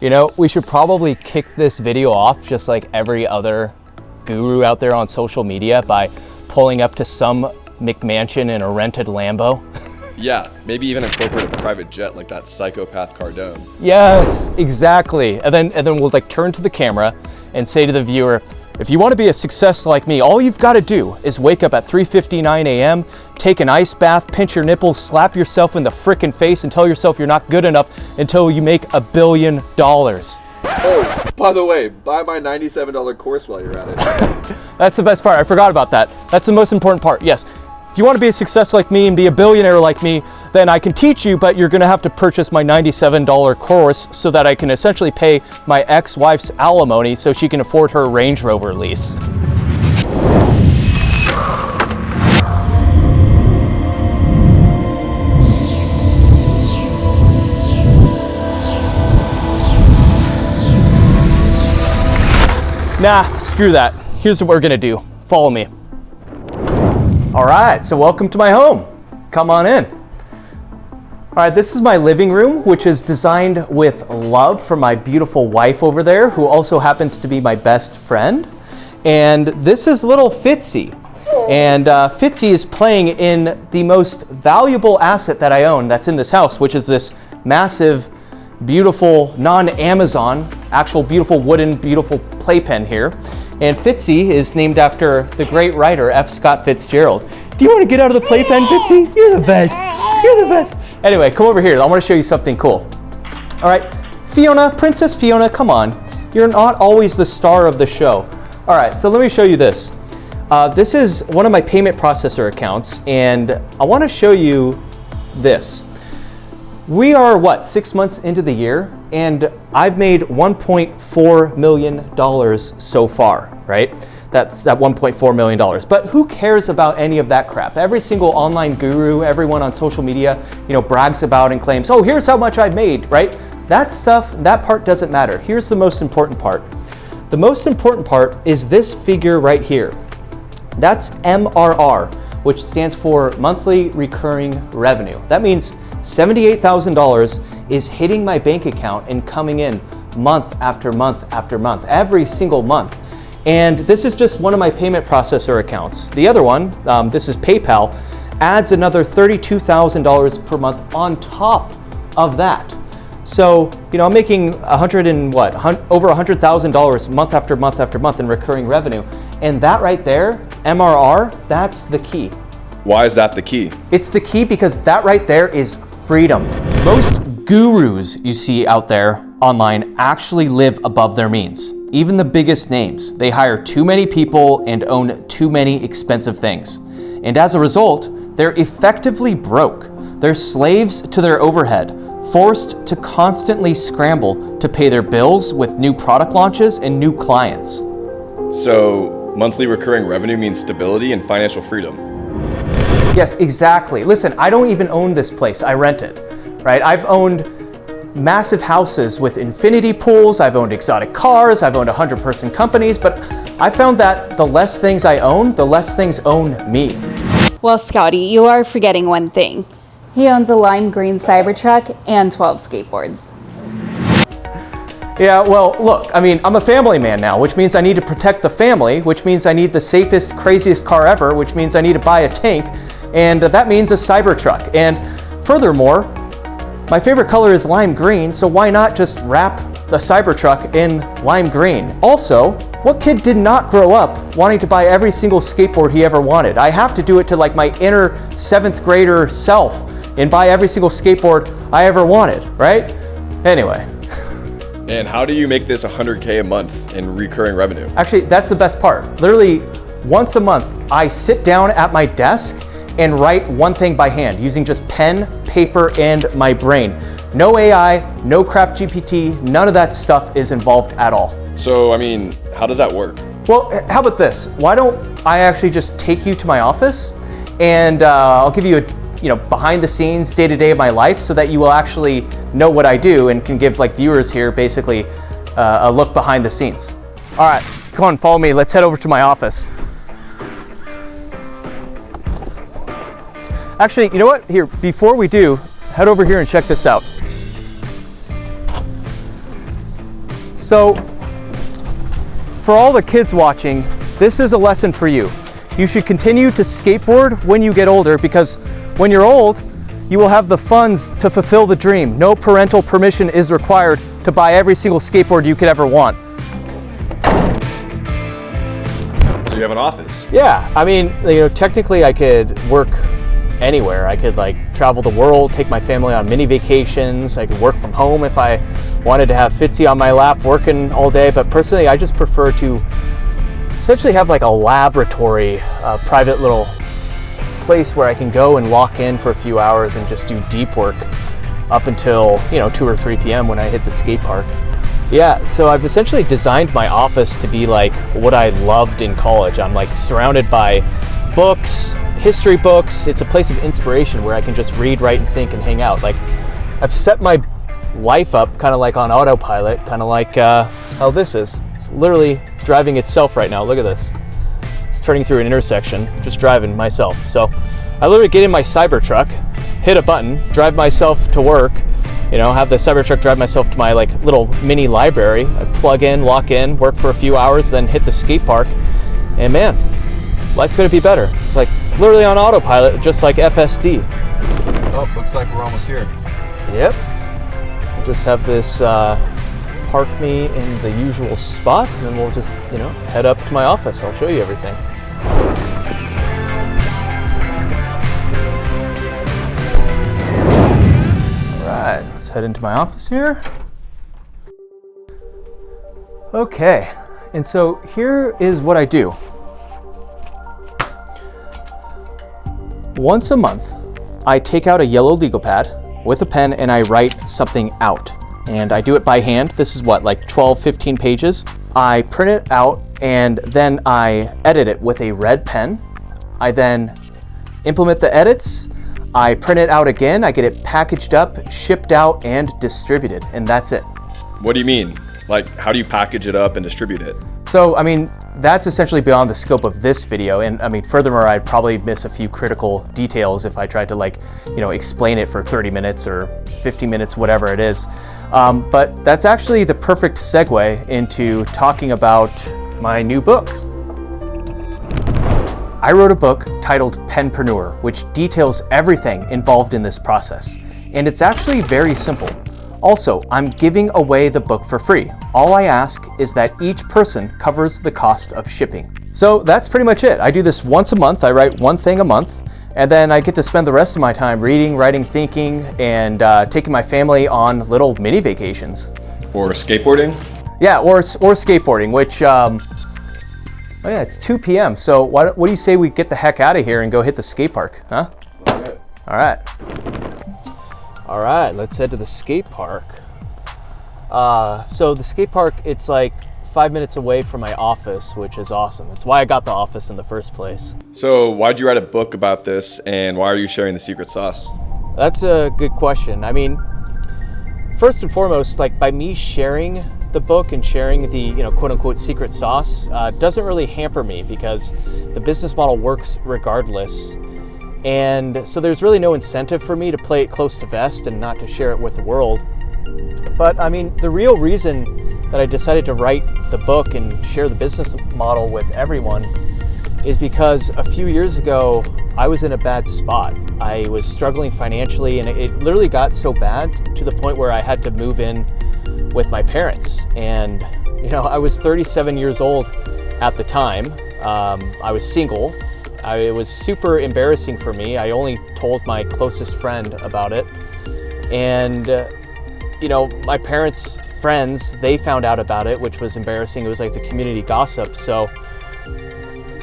You know, we should probably kick this video off just like every other guru out there on social media by pulling up to some McMansion in a rented Lambo. Yeah, maybe even incorporate a private jet like that psychopath Cardone. Yes, exactly. And then we'll like turn to the camera and say to the viewer, if you want to be a success like me, all you've got to do is wake up at 3:59 a.m., take an ice bath, pinch your nipples, slap yourself in the frickin' face and tell yourself you're not good enough until you make $1 billion. Oh, by the way, buy my $97 course while you're at it. That's the best part. I forgot about that. That's the most important part. Yes. If you want to be a success like me and be a billionaire like me, then I can teach you, but you're going to have to purchase my $97 course so that I can essentially pay my ex-wife's alimony so she can afford her Range Rover lease. Nah, screw that. Here's what we're going to do. Follow me. All right, so welcome to my home. Come on in. All right, this is my living room, which is designed with love for my beautiful wife over there, who also happens to be my best friend. And this is little Fitzy. And Fitzy is playing in the most valuable asset that I own that's in this house, which is this massive, beautiful, non-Amazon, actual beautiful wooden, beautiful playpen here. And Fitzy is named after the great writer F. Scott Fitzgerald. Do you want to get out of the playpen, Fitzy? You're the best. You're the best. Anyway, come over here. I want to show you something cool. All right, Fiona, Princess Fiona, come on. You're not always the star of the show. All right, so let me show you this. This is one of my payment processor accounts, and I want to show you this. We are, 6 months into the year, and I've made $1.4 million so far, right? That's that $1.4 million. But who cares about any of that crap? Every single online guru, everyone on social media, brags about and claims, oh, here's how much I've made, right? That stuff, that part doesn't matter. Here's the most important part. The most important part is this figure right here. That's MRR, which stands for monthly recurring revenue. That means $78,000 is hitting my bank account and coming in month after month after month, every single month. And this is just one of my payment processor accounts. The other one, this is PayPal, adds another $32,000 per month on top of that. So, I'm making over $100,000 month after month after month in recurring revenue. And that right there, MRR, that's the key. Why is that the key? It's the key because that right there is freedom. Most gurus you see out there online actually live above their means. Even the biggest names. They hire too many people and own too many expensive things. And as a result, they're effectively broke. They're slaves to their overhead, forced to constantly scramble to pay their bills with new product launches and new clients. So, monthly recurring revenue means stability and financial freedom. Yes, exactly. Listen, I don't even own this place. I rent it, right? I've owned massive houses with infinity pools. I've owned exotic cars. I've owned 100-person companies. But I found that the less things I own, the less things own me. Well, Scotty, you are forgetting one thing. He owns a lime green Cybertruck and 12 skateboards. Yeah, well, look, I'm a family man now, which means I need to protect the family, which means I need the safest, craziest car ever, which means I need to buy a tank, and that means a Cybertruck. And furthermore, my favorite color is lime green, so why not just wrap the Cybertruck in lime green? Also, what kid did not grow up wanting to buy every single skateboard he ever wanted? I have to do it to like my inner 7th grader self and buy every single skateboard I ever wanted, right? Anyway. And how do you make this $100K a month in recurring revenue? Actually, that's the best part. Literally, once a month, I sit down at my desk and write one thing by hand using just pen, paper, and my brain. No AI, no crap GPT, none of that stuff is involved at all. So, how does that work? Well, how about this? Why don't I actually just take you to my office and I'll give you a behind the scenes, day-to-day of my life so that you will actually know what I do and can give viewers here basically a look behind the scenes. All right, come on, follow me. Let's head over to my office. Actually, you know what? Here, before we do, head over here and check this out. So for all the kids watching, this is a lesson for you. You should continue to skateboard when you get older, because when you're old, you will have the funds to fulfill the dream. No parental permission is required to buy every single skateboard you could ever want. So you have an office? Yeah, I mean, technically I could work anywhere. I could travel the world, take my family on mini vacations. I could work from home if I wanted to have Fitzy on my lap working all day. But personally, I just prefer to essentially have a laboratory, private little place where I can go and lock in for a few hours and just do deep work up until 2 or 3 p.m. when I hit the skate park. Yeah, so I've essentially designed my office to be like what I loved in college. I'm surrounded by books, history books. It's a place of inspiration where I can just read, write, and think and hang out. I've set my life up kind of on autopilot, kind of like how this is. It's literally driving itself right now. Look at this. It's turning through an intersection, just driving myself. So I literally get in my Cybertruck, hit a button, drive myself to work, have the Cybertruck drive myself to my little mini library. I plug in, lock in, work for a few hours, then hit the skate park. And man, life couldn't be better. It's literally on autopilot, just like FSD. Oh, looks like we're almost here. Yep. We'll just have this park me in the usual spot, and then we'll just, head up to my office. I'll show you everything. All right, let's head into my office here. Okay, and so here is what I do. Once a month, I take out a yellow legal pad with a pen and I write something out. And I do it by hand. This is 12, 15 pages. I print it out and then I edit it with a red pen. I then implement the edits. I print it out again. I get it packaged up, shipped out, and distributed. And that's it. What do you mean? How do you package it up and distribute it? So, that's essentially beyond the scope of this video. And furthermore, I'd probably miss a few critical details if I tried to explain it for 30 minutes or 50 minutes, whatever it is. But that's actually the perfect segue into talking about my new book. I wrote a book titled Penpreneur, which details everything involved in this process. And it's actually very simple. Also, I'm giving away the book for free. All I ask is that each person covers the cost of shipping. So that's pretty much it. I do this once a month. I write one thing a month, and then I get to spend the rest of my time reading, writing, thinking, and taking my family on little mini vacations. Or skateboarding? Yeah, or skateboarding, which, oh yeah, it's 2 p.m. So what do you say we get the heck out of here and go hit the skate park, huh? Okay. All right, let's head to the skate park. So the skate park, it's 5 minutes away from my office, which is awesome. It's why I got the office in the first place. So why'd you write a book about this, and why are you sharing the secret sauce? That's a good question. First and foremost, by me sharing the book and sharing the quote unquote secret sauce doesn't really hamper me, because the business model works regardless. And so there's really no incentive for me to play it close to vest and not to share it with the world. But the real reason that I decided to write the book and share the business model with everyone is because a few years ago, I was in a bad spot. I was struggling financially, and it literally got so bad to the point where I had to move in with my parents. And, I was 37 years old at the time. I was single. It was super embarrassing for me. I only told my closest friend about it. And, my parents' friends, they found out about it, which was embarrassing. It was like the community gossip. So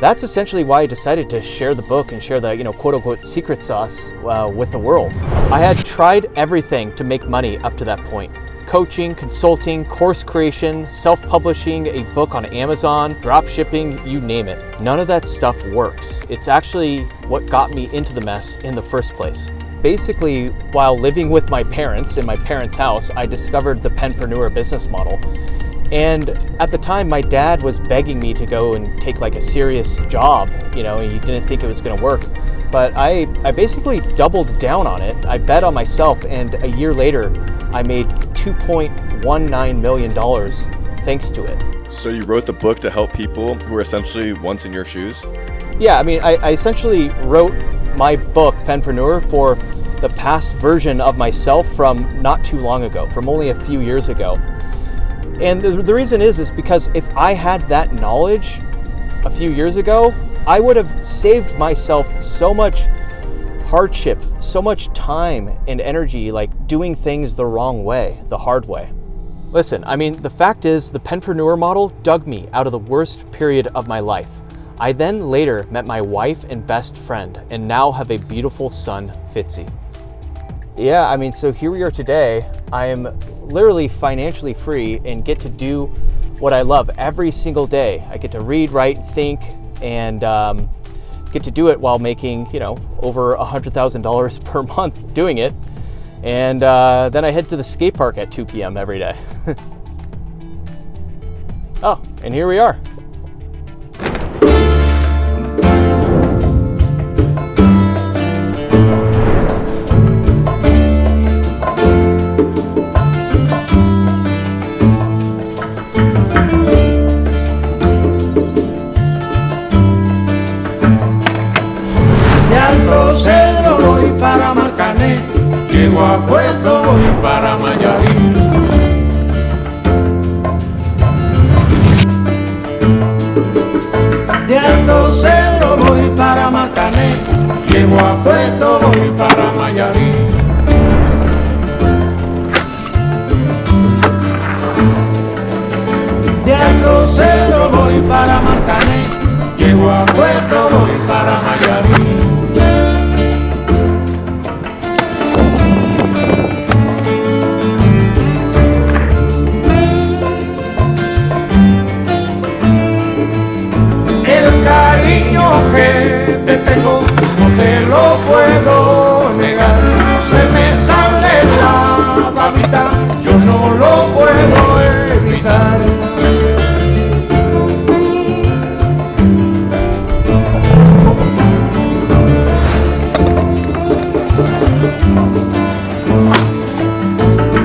that's essentially why I decided to share the book and share the, quote unquote secret sauce with the world. I had tried everything to make money up to that point. Coaching, consulting, course creation, self-publishing, a book on Amazon, drop shipping, you name it. None of that stuff works. It's actually what got me into the mess in the first place. Basically, while living with my parents in my parents' house, I discovered the Penpreneur business model. And at the time, my dad was begging me to go and take a serious job. He didn't think it was gonna work. But I basically doubled down on it. I bet on myself, and a year later, I made $2.19 million thanks to it. So you wrote the book to help people who are essentially once in your shoes? Yeah, I mean, I essentially wrote my book, Penpreneur, for the past version of myself from not too long ago, from only a few years ago. And the reason is because if I had that knowledge a few years ago, I would have saved myself so much hardship, so much time and energy, like doing things the wrong way, the hard way. Listen, I mean, the fact is the Penpreneur model dug me out of the worst period of my life. I then later met my wife and best friend and now have a beautiful son, Fitzy. Yeah, I mean, so here we are today. I am literally financially free and get to do what I love every single day. I get to read, write, think, and get to do it while making, you know, over $100,000 per month doing it. And then I head to the skate park at 2 p.m. every day. Oh, and here we are. Para Marcané, llego a Puerto, voy para Mayarín. De Alto Cedro voy para Marcané, llego a Puerto, voy para Mayarín. De Alto Cedro voy para Marcané, llego a Puerto, voy para Mayarín. Que te tengo, no te lo puedo negar. Se me sale la babita, yo no lo puedo evitar.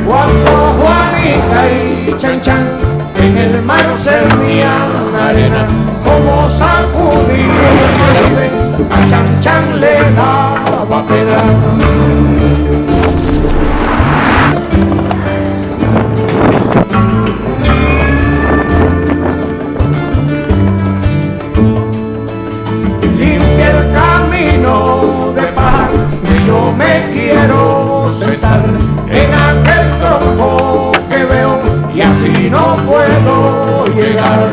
Cuando Juanita y Chan Chan en el mar servían arena, como sacudido a Chan Chan le daba pena. Limpia el camino de paz y yo me quiero sentar en aquel tronco que veo y así no puedo llegar.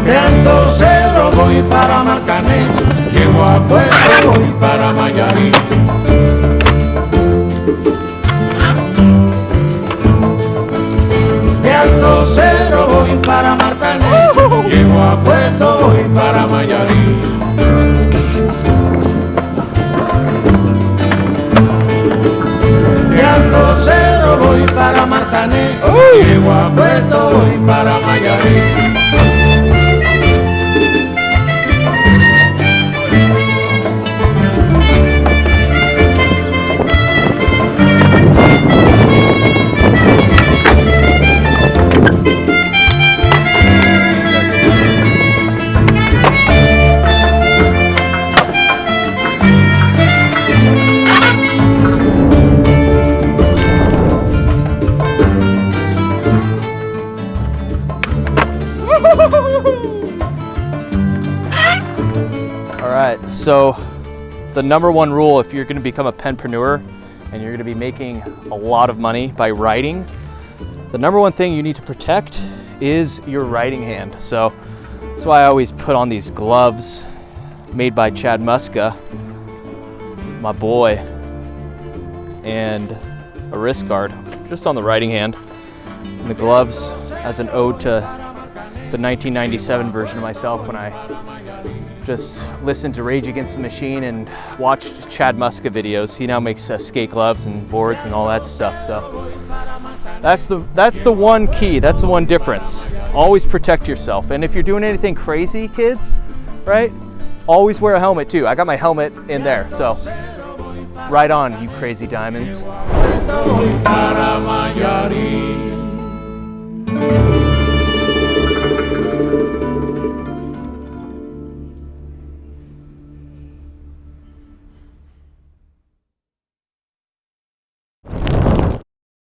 De Alto Cedro voy para Marcané, llego a Puerto, voy para Mayarín. De Alto Cedro voy para Marcané, llego a Puerto, voy para Mayarín. De Alto Cedro voy para Marcané, llego a Puerto, voy para Mayarín. All right, so the number one rule if you're going to become a penpreneur and you're going to be making a lot of money by writing, the number one thing you need to protect is your writing hand. So that's why I always put on these gloves made by Chad Muska, my boy, and a wrist guard just on the writing hand, and the gloves as an ode to the 1997 version of myself when I just listened to Rage Against the Machine and watched Chad Muska videos. He now makes skate gloves and boards and all that stuff. So that's the one key. That's the one difference. Always protect yourself. And if you're doing anything crazy, kids, right? Always wear a helmet too. I got my helmet in there, so right on, you crazy diamonds. Para Mayarí.